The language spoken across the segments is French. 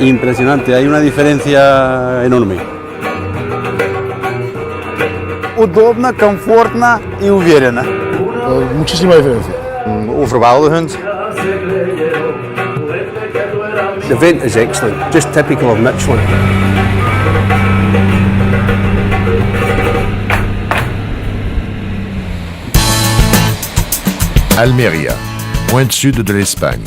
Impresionante, hay una diferencia enorme. Удобно, комфортно и уверенно. Muchísima diferencia. Overweldigend. The vent is excellent, just typical of Michelin. Almeria, pointe sud de l'Espagne.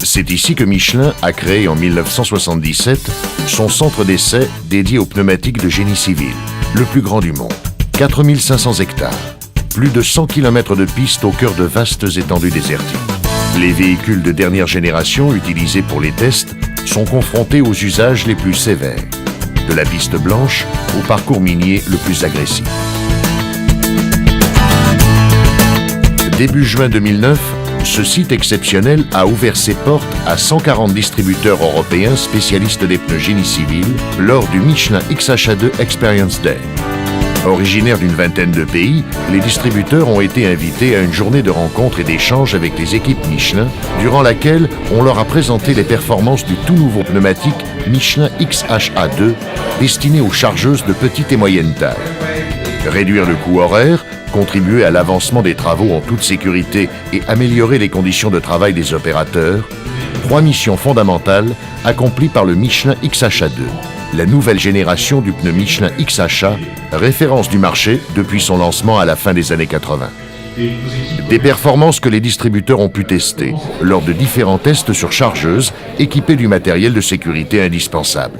C'est ici que Michelin a créé en 1977 son centre d'essai dédié aux pneumatiques de génie civil, le plus grand du monde. 4500 hectares, plus de 100 km de pistes au cœur de vastes étendues désertiques. Les véhicules de dernière génération utilisés pour les tests sont confrontés aux usages les plus sévères, de la piste blanche au parcours minier le plus agressif. Début juin 2009, ce site exceptionnel a ouvert ses portes à 140 distributeurs européens spécialistes des pneus génie civil lors du Michelin XHA2 Experience Day. Originaires d'une vingtaine de pays, les distributeurs ont été invités à une journée de rencontres et d'échanges avec les équipes Michelin, durant laquelle on leur a présenté les performances du tout nouveau pneumatique Michelin XHA2, destiné aux chargeuses de petite et moyenne taille. Réduire le coût horaire, contribuer à l'avancement des travaux en toute sécurité et améliorer les conditions de travail des opérateurs, 3 missions fondamentales accomplies par le Michelin XHA2, la nouvelle génération du pneu Michelin XHA, référence du marché depuis son lancement à la fin des années 80. Des performances que les distributeurs ont pu tester lors de différents tests sur chargeuses équipées du matériel de sécurité indispensable.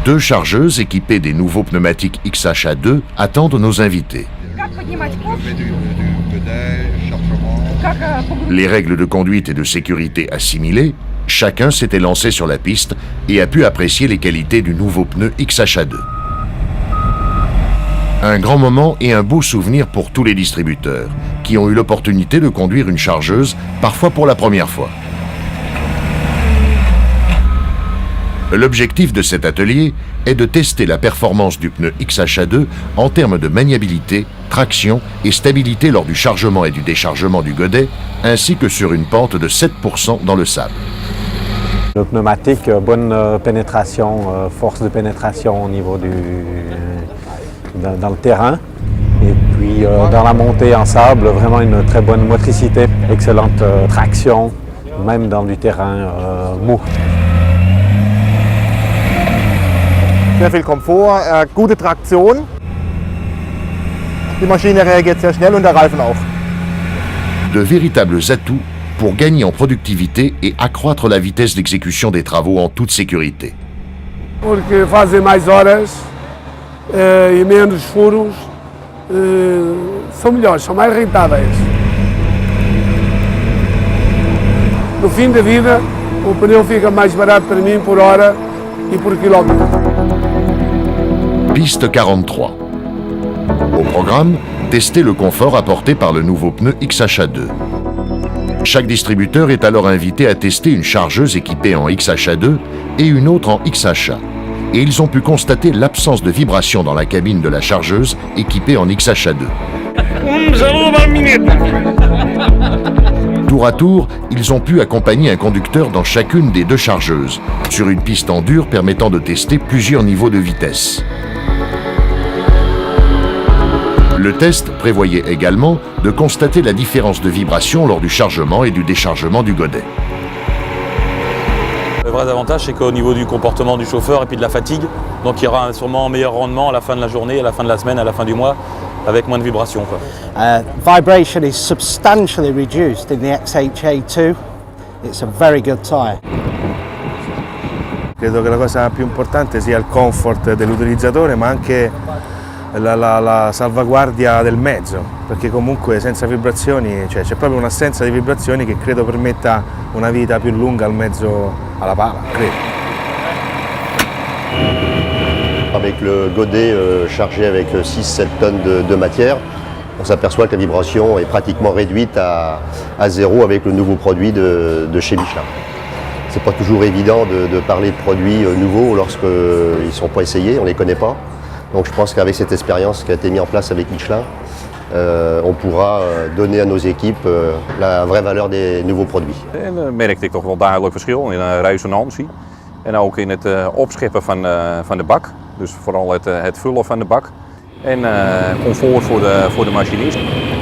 Deux chargeuses équipées des nouveaux pneumatiques XHA2 attendent nos invités. Les règles de conduite et de sécurité assimilées, chacun s'était lancé sur la piste et a pu apprécier les qualités du nouveau pneu XHA2. Un grand moment et un beau souvenir pour tous les distributeurs, qui ont eu l'opportunité de conduire une chargeuse, parfois pour la première fois. L'objectif de cet atelier est de tester la performance du pneu XHA2 en termes de maniabilité, traction et stabilité lors du chargement et du déchargement du godet, ainsi que sur une pente de 7% dans le sable. Le pneumatique, bonne pénétration, force de pénétration au niveau dans le terrain. Et puis dans la montée en sable, vraiment une très bonne motricité, excellente traction, même dans du terrain mou. Sehr viel Komfort, gute Traktion. Die Maschine reagiert sehr schnell und der Reifen auch. De véritables atouts pour gagner en productivité et accroître la vitesse d'exécution des travaux en toute sécurité. Porque fazem mais horas e menos furos, são melhores, são mais rentáveis. No fim da vida, o pneu fica mais barato para mim por hora e por quilómetro. Piste 43. Au programme, tester le confort apporté par le nouveau pneu XHA2. Chaque distributeur est alors invité à tester une chargeuse équipée en XHA2 et une autre en XHA. Et ils ont pu constater l'absence de vibration dans la cabine de la chargeuse équipée en XHA2. Tour à tour, ils ont pu accompagner un conducteur dans chacune des deux chargeuses, sur une piste en dur permettant de tester plusieurs niveaux de vitesse. Le test prévoyait également de constater la différence de vibration lors du chargement et du déchargement du godet. Le vrai avantage, c'est qu'au niveau du comportement du chauffeur et puis de la fatigue, donc il y aura sûrement un meilleur rendement à la fin de la journée, à la fin de la semaine, à la fin du mois, avec moins de vibrations. Vibration is substantially reduced in the XHA2. It's a very good tyre. Credo che la cosa più importante sia il comfort dell'utilizzatore, ma anche la salvaguardia del mezzo, perché comunque senza vibrazioni, c'è proprio un'assenza di vibrazioni che credo permetta una vita più lunga al mezzo alla pala, credo. Avec le godet chargé avec 6-7 tonnes de matière, on s'aperçoit que la vibration est pratiquement réduite à zéro avec le nouveau produit de chez Michelin. C'est pas toujours évident de parler de produits nouveaux lorsqu'ils ne sont pas essayés, on ne les connaît pas. Donc je pense qu'avec cette expérience qui a été mise en place avec Michelin, on pourra donner à nos équipes la vraie valeur des nouveaux produits. En dan merkte ik toch wel duidelijk verschil in resonantie en ook in het opscheppen van de bak. Dus vooral het vullen van de bak en comfort voor de machinist.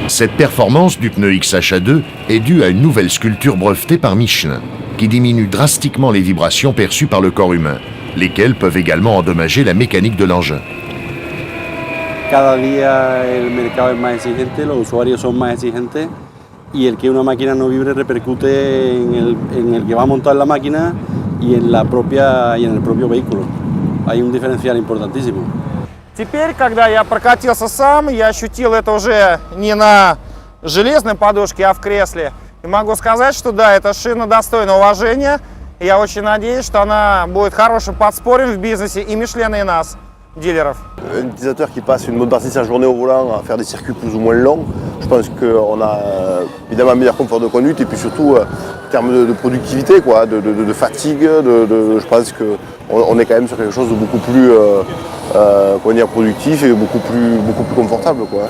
Cette performance du pneu XHA2 est due à une nouvelle sculpture brevetée par Michelin, qui diminue drastiquement les vibrations perçues par le corps humain, lesquelles peuvent également endommager la mécanique de l'engin. Cada día el mercado es más exigente, los usuarios son más exigentes y el que una máquina no vibre repercute en el que va a montar la máquina y en el propio vehículo. Hay un diferencial importantísimo. Теперь, когда я прокатился сам, я ощутил это уже не на железной подушке, а в кресле. И могу сказать, что да, эта шина достойна уважения. И я очень надеюсь, что она будет хорошим подспорьем в бизнесе и Michelin, et нас, дилеров. Un utilisateur qui passe une bonne partie de sa journée au volant à faire des circuits plus ou moins longs, je pense qu'on a évidemment un meilleur confort de conduite et puis surtout en termes de productivité, quoi, de fatigue, je pense qu'on est quand même sur quelque chose de beaucoup plus productif et beaucoup plus confortable, quoi.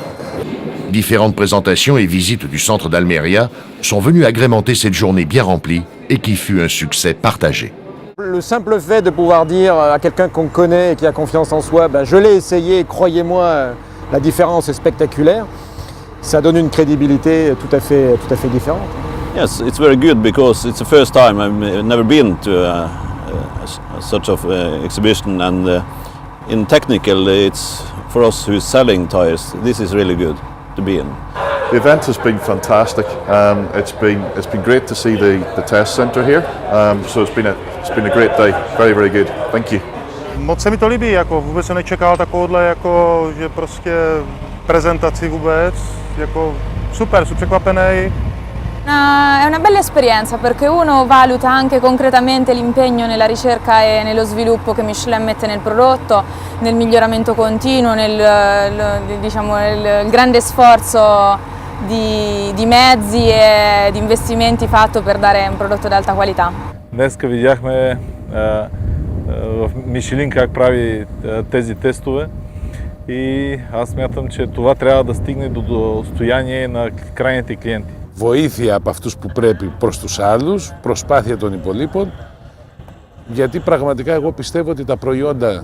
Différentes présentations et visites du centre d'Almeria sont venues agrémenter cette journée bien remplie et qui fut un succès partagé. Le simple fait de pouvoir dire à quelqu'un qu'on connaît et qui a confiance en soi, ben je l'ai essayé et croyez-moi, la différence est spectaculaire, ça donne une crédibilité tout à fait différente. Yes, it's very good because it's the first time I've never been to such of exhibition, and in technical it's for us who's selling tires, this is really good to be in. The event has been fantastic. It's been great to see the test center here. So it's been a great day. Very, very good. Thank you. Moc se mi to líbí, jako vůbec jsem nečekal takovouhle, jako, že prostě prezentaci vůbec, jako super, jsem překvapený. È una bella esperienza perché uno valuta anche concretamente l'impegno nella ricerca e nello sviluppo che Michelin mette nel prodotto, nel miglioramento continuo, nel grande sforzo di mezzi e di investimenti fatto per dare un prodotto di alta qualità. Днеска видяхме в Мишелин как прави тези тестове и аз смятам, че това трябва да стигне до достояние на крайните клиенти. Βοήθεια από αυτούς που πρέπει προς τους άλλους, προσπάθεια των υπολείπων, γιατί πραγματικά εγώ πιστεύω ότι τα προϊόντα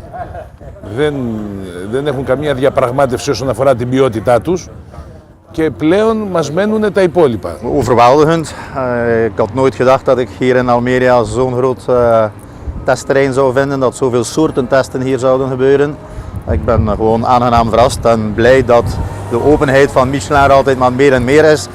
δεν έχουν καμία διαπραγμάτευση όσον αφορά την ποιότητά τους και πλέον μας μένουν τα υπόλοιπα. Overweldigend. Ik had nooit gedacht dat ik hier in Almeria zo'n groot testterrein zou vinden, dat zoveel soorten testen hier zouden gebeuren. Ik ben gewoon aangenaam verrast en blij dat de openheid van Michelin er altijd maar meer en meer is.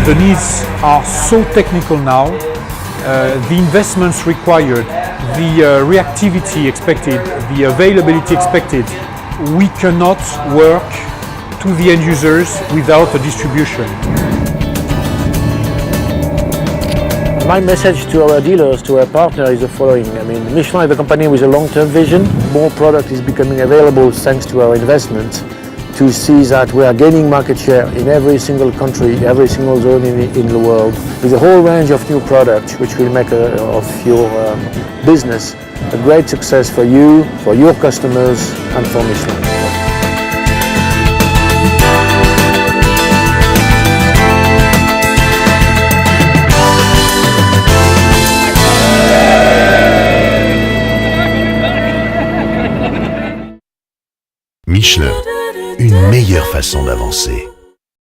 The needs are so technical now, the investments required, the reactivity expected, the availability expected. We cannot work to the end users without a distribution. My message to our dealers, to our partners is the following. I mean, Michelin is a company with a long-term vision. More product is becoming available thanks to our investment, to see that we are gaining market share in every single country, every single zone in the world, with a whole range of new products which will make of your business a great success for you, for your customers and for Michelin. Michelin, une meilleure façon d'avancer.